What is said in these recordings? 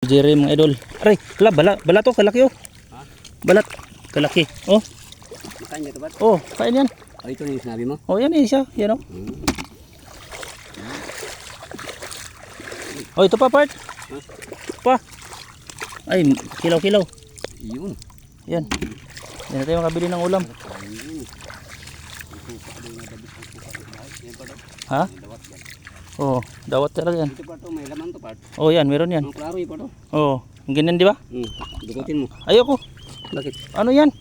Jerry mga idol. Aray, bala to, kalaki oh. Ha? Balat, kalaki. Oh, Makain niya ito ba? oh, kain yan. Oh, ito na yung sinabi mo? Oh, yan eh siya, yan oh. Oh, ito pa part. Pa. Ay, kilaw-kilaw. Yun. Yan. Yan na tayo makabili ng ulam. Ayun. Ha? Dawat yan. Oh, dawat talaga yan. Ito pa to, may laman to part. Oh, yan, meron yan. Ang klaro pa to. Oh, ganyan di ba? Dugutin mo. Ayoko. Bakit? Ano yan?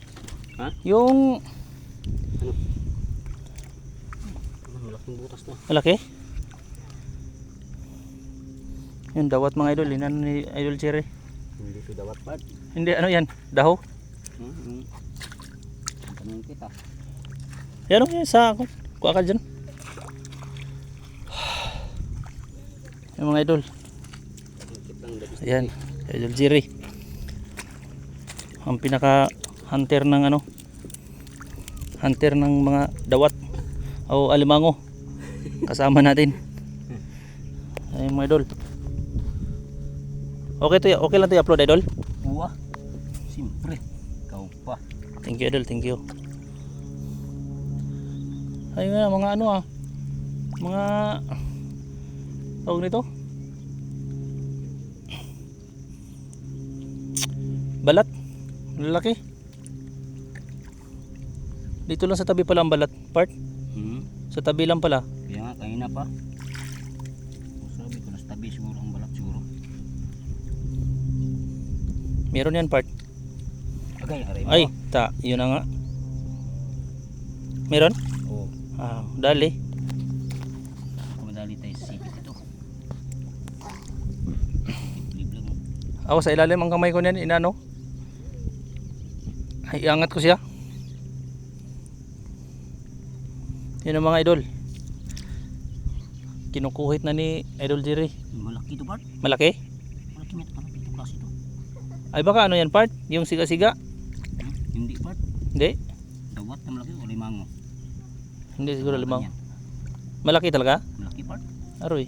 Ha? Yung Malaking butas to. malaki. Yung dawat mga idol, inan ni Idol Jerry. Hindi ito dawat part. Hindi, ano yan? Daho? Tanong kita. Yan o, yan sa ako. Kuha ka dyan. Yung mga idol. Ayan, Idol Jerry. Ang pinaka hunter ng ano, hunter ng mga dawat o alimango. Kasama natin. Ayan mga idol. Okay to, okay lang to i-upload idol. Buwa. Siyempre. Ikaw pa. Thank you idol, thank you. Ayun nga mga ano mga tawag nito. Balat. Lalaki. Dito lang sa tabi pala ang balat part. Sa tabi lang pala. Kaya nga, kanina pa. Sabi ko, nasa tabi siguro ang balat siguro. Meron yan part. Agay, aray mo. Ay, yun na nga. Meron? Oo. Ah, dali. Kumadali tayo sa sipit ito. Liblib mo. Ako sa ilalim ang kamay ko niyan, inano. Ay, iangat ko siya. Yun ang mga idol. Kinukuhit na ni Idol Jerry. Malaki ito part. Malaki? Malaki mo ito. Malaki ito klase ito. Ay baka ano yan part? Yung siga-siga? Hindi part. Hindi. Dawat na malaki o limango. Hindi siguro Ano limang. yan? Malaki talaga? Malaki part. Aroy.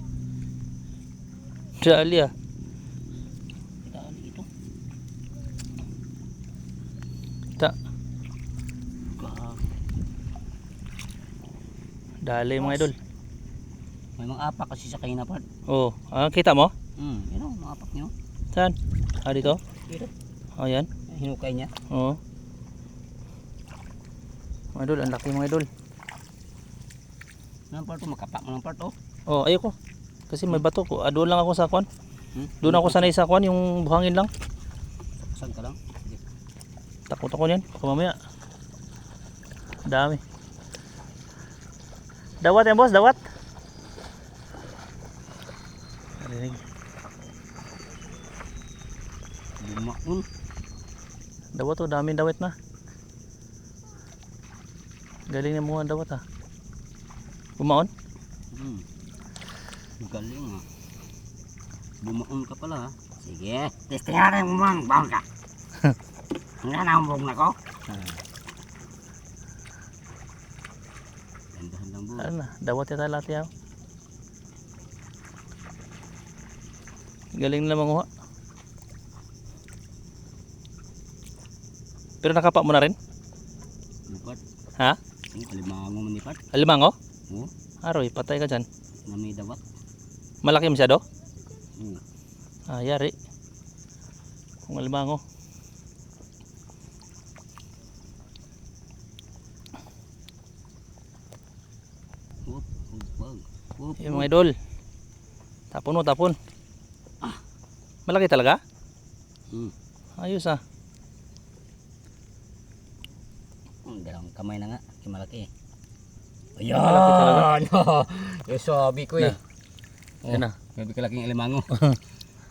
Dali ah. Dali ito. Ta. Gag. Dali mga idol. May mga apak kasi sa kanina part. Oh, kita mo? Yun o, mga apak nyo. Saan? Ah, dito? Dito. Oh, yan. Hinukay niya. Oo. Mga idol, ang laki mga idol. Ano part o, makapak mo ng part o. Oh, ayoko. Kasi may bato ko. Doon lang ako sa kwan. Doon Ano ako sanay sa kwan, yung buhangin lang. Saan ka lang? Sige. Takot ako niyan. Baka mamaya. Dami. Dawat yan boss, dawat. Narinig. Lumaon. Dawat to, daming dawat na. Galing na mga dawat ah. Bumaon? Galing ha. Bumaon ka pala ha. Sige. Testing natin mo mang. Baon ka. Hanggang na ang buong na ko. Gandahan lang buong. Ano na, dawat yata lahat yan. Galing na manguha. Pero nakapa mo na rin? Lupat. Ha? Ang kalimango man ni Pat. Alimango? Oo. Aroy, patay ka dyan. Na may dawat. Malaki masyado? Oo. Ah, yari. Kung alimango. Whoop. Whoop. Whoop. Yung mga idol. Tapon mo, tapon. Malaki talaga? Ayos ah. Dalawang kamay na nga. Malaki. Malaki talaga. Ayan. Yung sabi ko eh. Yan na. Sabi ko laking alimango.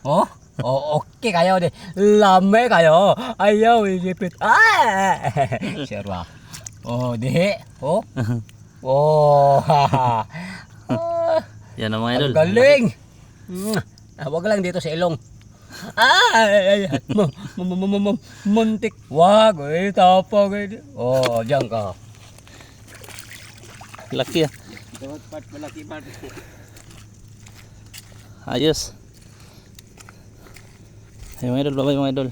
Oh? Oh, okay kayo de. Lame kayo. Ayaw isipit. Ah! Serwa. Oh, di. Oh. Oh. Yan ang mga idol. Ang galing. Wag lang dito sa ilong. Ay, muntik. Wag, tapag. Oh, diyan ka. Laki ah. Dawat part malaki part. Ayos. Ayun mga idol, bye-bye mga idol.